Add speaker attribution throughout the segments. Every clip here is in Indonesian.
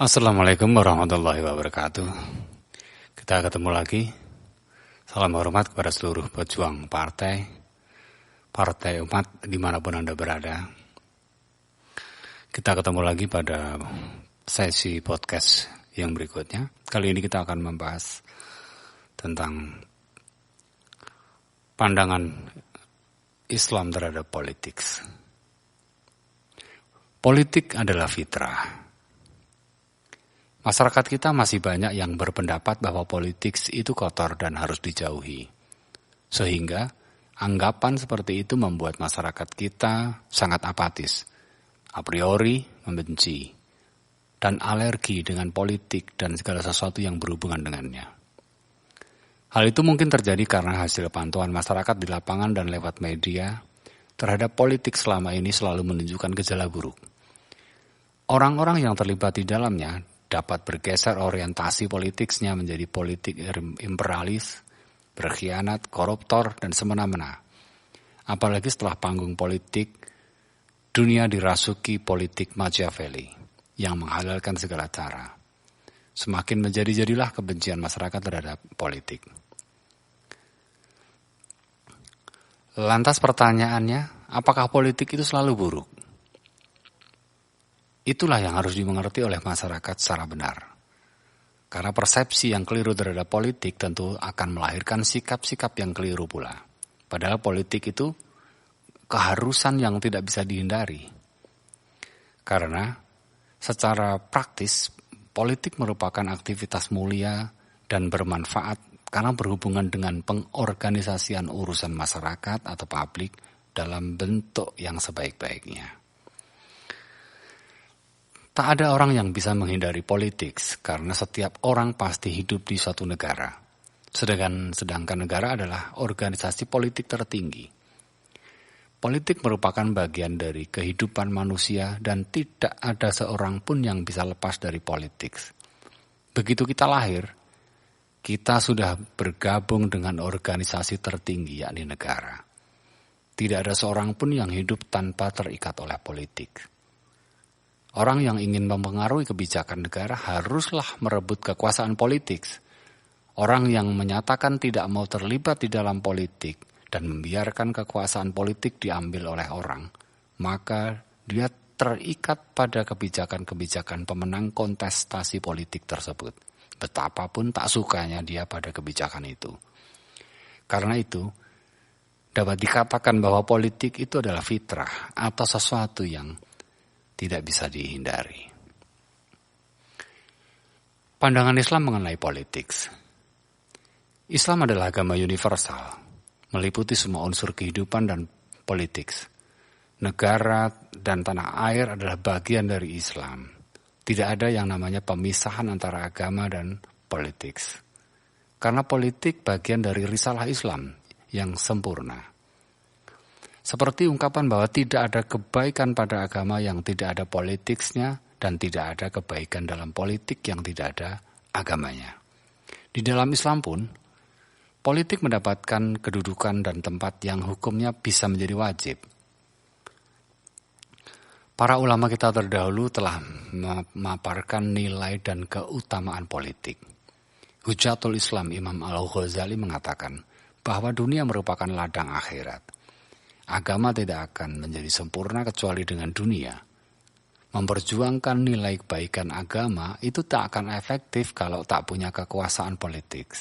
Speaker 1: Assalamualaikum warahmatullahi wabarakatuh. Kita ketemu lagi. Salam hormat kepada seluruh pejuang partai umat dimanapun Anda berada. Kita ketemu lagi pada sesi podcast yang berikutnya. Kali ini kita akan membahas tentang pandangan Islam terhadap politik. Politik adalah fitrah. Masyarakat kita masih banyak yang berpendapat bahwa politik itu kotor dan harus dijauhi. Sehingga anggapan seperti itu membuat masyarakat kita sangat apatis, a priori membenci, dan alergi dengan politik dan segala sesuatu yang berhubungan dengannya. Hal itu mungkin terjadi karena hasil pantauan masyarakat di lapangan dan lewat media terhadap politik selama ini selalu menunjukkan gejala buruk. Orang-orang yang terlibat di dalamnya dapat bergeser orientasi politiknya menjadi politik imperialis, berkhianat, koruptor, dan semena-mena. Apalagi setelah panggung politik, dunia dirasuki politik Machiavelli yang menghalalkan segala cara. Semakin menjadi-jadilah kebencian masyarakat terhadap politik. Lantas pertanyaannya, apakah politik itu selalu buruk? Itulah yang harus dimengerti oleh masyarakat secara benar. Karena persepsi yang keliru terhadap politik tentu akan melahirkan sikap-sikap yang keliru pula. Padahal politik itu keharusan yang tidak bisa dihindari. Karena secara praktis, politik merupakan aktivitas mulia dan bermanfaat karena berhubungan dengan pengorganisasian urusan masyarakat atau publik dalam bentuk yang sebaik-baiknya. Tak ada orang yang bisa menghindari politik karena setiap orang pasti hidup di suatu negara. Sedangkan negara adalah organisasi politik tertinggi. Politik merupakan bagian dari kehidupan manusia dan tidak ada seorang pun yang bisa lepas dari politik. Begitu kita lahir, kita sudah bergabung dengan organisasi tertinggi yakni negara. Tidak ada seorang pun yang hidup tanpa terikat oleh politik. Orang yang ingin mempengaruhi kebijakan negara haruslah merebut kekuasaan politik. Orang yang menyatakan tidak mau terlibat di dalam politik dan membiarkan kekuasaan politik diambil oleh orang, maka dia terikat pada kebijakan-kebijakan pemenang kontestasi politik tersebut. Betapapun tak sukanya dia pada kebijakan itu. Karena itu, dapat dikatakan bahwa politik itu adalah fitrah atau sesuatu yang tidak bisa dihindari. Pandangan Islam mengenai politik. Islam adalah agama universal, meliputi semua unsur kehidupan dan politik. Negara dan tanah air adalah bagian dari Islam. Tidak ada yang namanya pemisahan antara agama dan politik. Karena politik bagian dari risalah Islam yang sempurna. Seperti ungkapan bahwa tidak ada kebaikan pada agama yang tidak ada politiknya dan tidak ada kebaikan dalam politik yang tidak ada agamanya. Di dalam Islam pun, politik mendapatkan kedudukan dan tempat yang hukumnya bisa menjadi wajib. Para ulama kita terdahulu telah memaparkan nilai dan keutamaan politik. Hujatul Islam Imam Al-Ghazali mengatakan bahwa dunia merupakan ladang akhirat. Agama tidak akan menjadi sempurna kecuali dengan dunia. Memperjuangkan nilai kebaikan agama itu tak akan efektif kalau tak punya kekuasaan politik.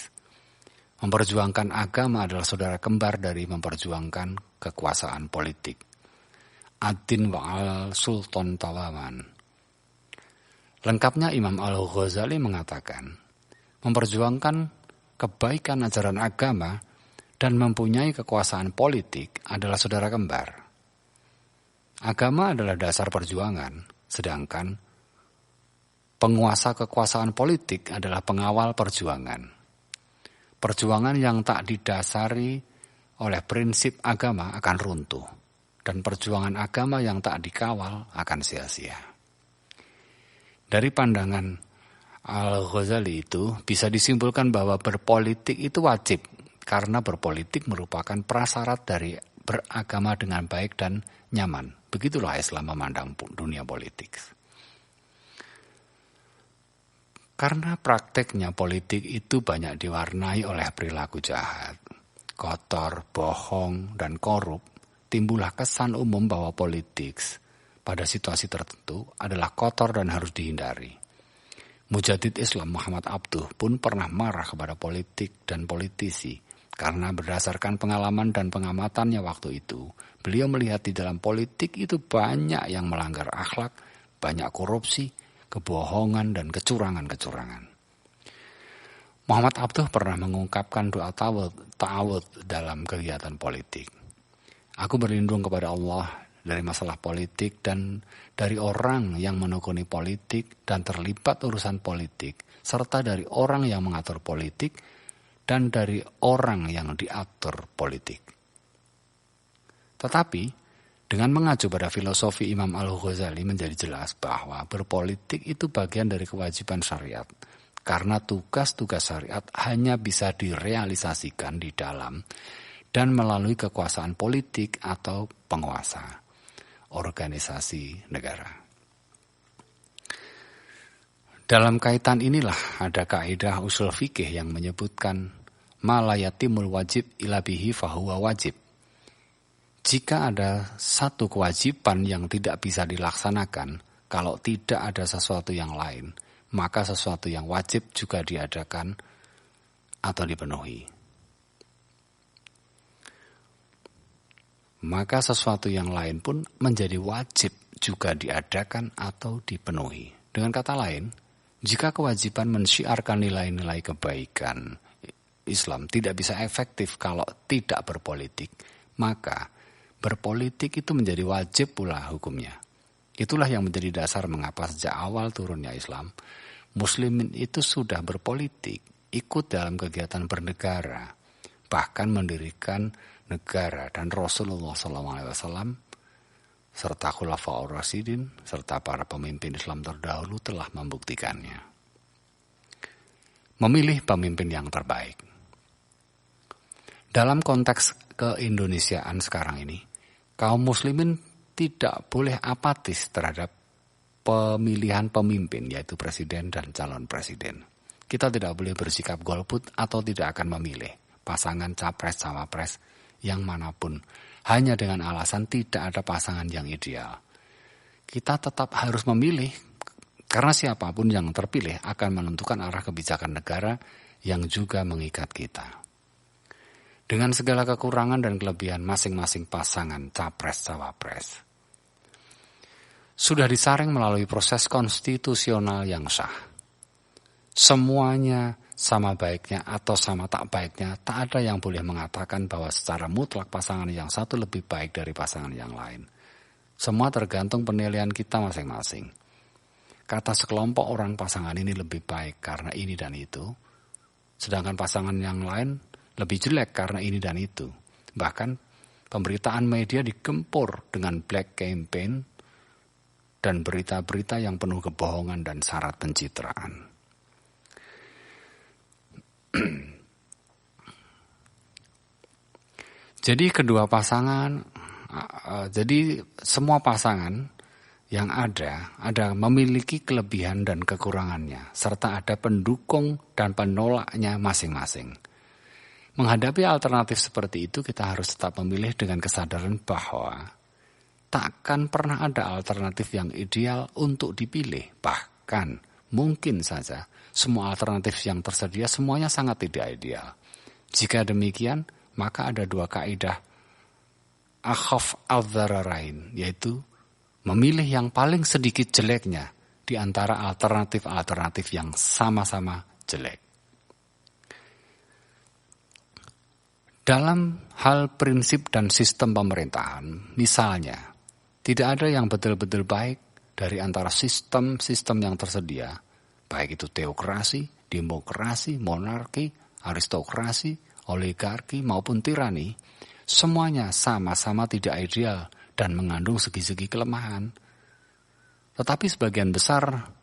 Speaker 1: Memperjuangkan agama adalah saudara kembar dari memperjuangkan kekuasaan politik. Ad-din wa'al sultan tawaman. Lengkapnya Imam Al-Ghazali mengatakan, memperjuangkan kebaikan ajaran agama dan mempunyai kekuasaan politik adalah saudara kembar. Agama adalah dasar perjuangan, sedangkan penguasa kekuasaan politik adalah pengawal perjuangan. Perjuangan yang tak didasari oleh prinsip agama akan runtuh, dan perjuangan agama yang tak dikawal akan sia-sia. Dari pandangan Al-Ghazali itu bisa disimpulkan bahwa berpolitik itu wajib, karena berpolitik merupakan prasyarat dari beragama dengan baik dan nyaman. Begitulah Islam memandang dunia politik. Karena prakteknya politik itu banyak diwarnai oleh perilaku jahat, kotor, bohong, dan korup, timbullah kesan umum bahwa politik pada situasi tertentu adalah kotor dan harus dihindari. Mujadid Islam Muhammad Abduh pun pernah marah kepada politik dan politisi karena berdasarkan pengalaman dan pengamatannya waktu itu, beliau melihat di dalam politik itu banyak yang melanggar akhlak, banyak korupsi, kebohongan, dan kecurangan-kecurangan. Muhammad Abduh pernah mengungkapkan doa ta'awud dalam kegiatan politik. Aku berlindung kepada Allah dari masalah politik dan dari orang yang menekuni politik dan terlibat urusan politik, serta dari orang yang mengatur politik dan dari orang yang diatur politik. Tetapi, dengan mengacu pada filosofi Imam Al-Ghazali menjadi jelas bahwa berpolitik itu bagian dari kewajiban syariat, karena tugas-tugas syariat hanya bisa direalisasikan di dalam dan melalui kekuasaan politik atau penguasa, organisasi negara. Dalam kaitan inilah ada kaidah usul fikih yang menyebutkan ma la yatimul wajib illa bihi fahuwa wajib. Jika ada satu kewajiban yang tidak bisa dilaksanakan kalau tidak ada sesuatu yang lain, maka sesuatu yang wajib juga diadakan atau dipenuhi. Maka sesuatu yang lain pun menjadi wajib juga diadakan atau dipenuhi. Dengan kata lain, jika kewajiban mensyiarkan nilai-nilai kebaikan Islam tidak bisa efektif kalau tidak berpolitik, maka berpolitik itu menjadi wajib pula hukumnya. Itulah yang menjadi dasar mengapa sejak awal turunnya Islam, Muslimin itu sudah berpolitik, ikut dalam kegiatan bernegara, bahkan mendirikan negara, dan Rasulullah SAW serta Khulafaur Rasyidin serta para pemimpin Islam terdahulu telah membuktikannya. Memilih pemimpin yang terbaik. Dalam konteks keindonesiaan sekarang ini, kaum muslimin tidak boleh apatis terhadap pemilihan pemimpin, yaitu presiden dan calon presiden. Kita tidak boleh bersikap golput atau tidak akan memilih pasangan capres-cawapres yang manapun, hanya dengan alasan tidak ada pasangan yang ideal. Kita tetap harus memilih, karena siapapun yang terpilih akan menentukan arah kebijakan negara yang juga mengikat kita. Dengan segala kekurangan dan kelebihan masing-masing pasangan capres-cawapres, sudah disaring melalui proses konstitusional yang sah. Semuanya sama baiknya atau sama tak baiknya, tak ada yang boleh mengatakan bahwa secara mutlak pasangan yang satu lebih baik dari pasangan yang lain. Semua tergantung penilaian kita masing-masing. Kata sekelompok orang pasangan ini lebih baik karena ini dan itu, sedangkan pasangan yang lain lebih jelek karena ini dan itu. Bahkan pemberitaan media digempur dengan black campaign dan berita-berita yang penuh kebohongan dan syarat pencitraan. Jadi semua pasangan yang ada memiliki kelebihan dan kekurangannya, serta ada pendukung dan penolaknya masing-masing. Menghadapi alternatif seperti itu, kita harus tetap memilih dengan kesadaran bahwa takkan pernah ada alternatif yang ideal untuk dipilih. Bahkan mungkin saja semua alternatif yang tersedia semuanya sangat tidak ideal. Jika demikian, maka ada dua kaidah akhaf al-dhararain, yaitu memilih yang paling sedikit jeleknya di antara alternatif-alternatif yang sama-sama jelek. Dalam hal prinsip dan sistem pemerintahan, misalnya, tidak ada yang betul-betul baik dari antara sistem-sistem yang tersedia, baik itu teokrasi, demokrasi, monarki, aristokrasi, oligarki maupun tirani, semuanya sama-sama tidak ideal dan mengandung segi-segi kelemahan. Tetapi sebagian besar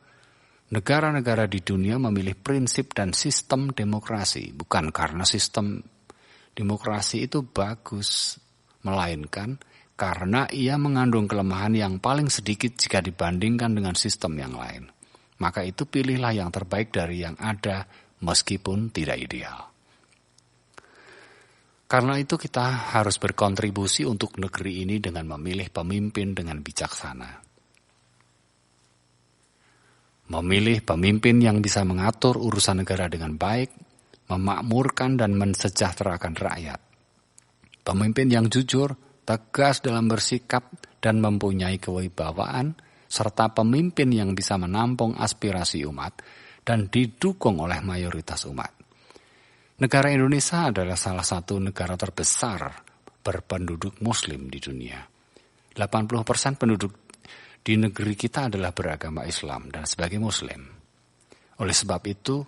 Speaker 1: negara-negara di dunia memilih prinsip dan sistem demokrasi, bukan karena sistem demokrasi itu bagus, melainkan karena ia mengandung kelemahan yang paling sedikit jika dibandingkan dengan sistem yang lain. maka itu pilihlah yang terbaik dari yang ada meskipun tidak ideal. Karena itu kita harus berkontribusi untuk negeri ini dengan memilih pemimpin dengan bijaksana. Memilih pemimpin yang bisa mengatur urusan negara dengan baik, memakmurkan dan mensejahterakan rakyat. Pemimpin yang jujur, tegas dalam bersikap dan mempunyai kewibawaan, serta pemimpin yang bisa menampung aspirasi umat dan didukung oleh mayoritas umat. Negara Indonesia adalah salah satu negara terbesar berpenduduk muslim di dunia. 80% penduduk di negeri kita adalah beragama Islam dan sebagai muslim. Oleh sebab itu,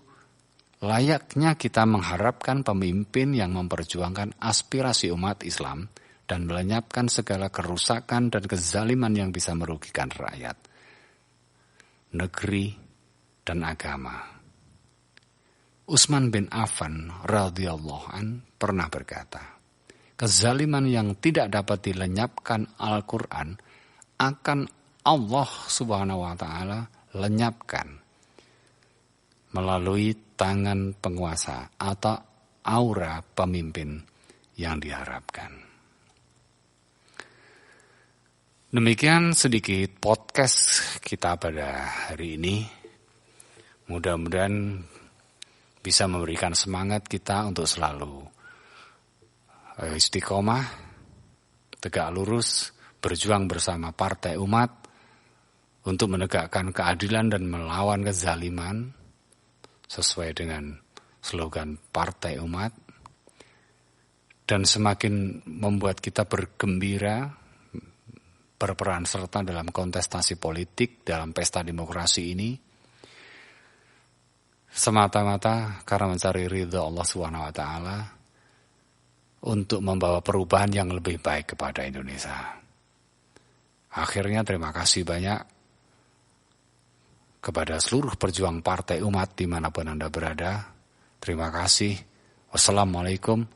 Speaker 1: layaknya kita mengharapkan pemimpin yang memperjuangkan aspirasi umat Islam dan melenyapkan segala kerusakan dan kezaliman yang bisa merugikan rakyat, negeri, dan agama. Utsman bin Affan radhiyallahu an pernah berkata, kezaliman yang tidak dapat dilenyapkan Al-Quran akan Allah subhanahu wa ta'ala lenyapkan melalui tangan penguasa atau aura pemimpin yang diharapkan. Demikian sedikit podcast kita pada hari ini. Mudah-mudahan bisa memberikan semangat kita untuk selalu istiqomah, tegak lurus, berjuang bersama partai umat untuk menegakkan keadilan dan melawan kezaliman sesuai dengan slogan partai umat, dan semakin membuat kita bergembira berperan serta dalam kontestasi politik dalam pesta demokrasi ini semata-mata karena mencari ridha Allah Subhanahu wa taala untuk membawa perubahan yang lebih baik kepada Indonesia. Akhirnya terima kasih banyak kepada seluruh perjuang partai umat dimanapun Anda berada. Terima kasih. Wassalamualaikum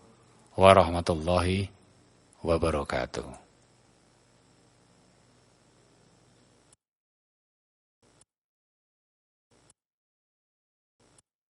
Speaker 1: warahmatullahi wabarakatuh.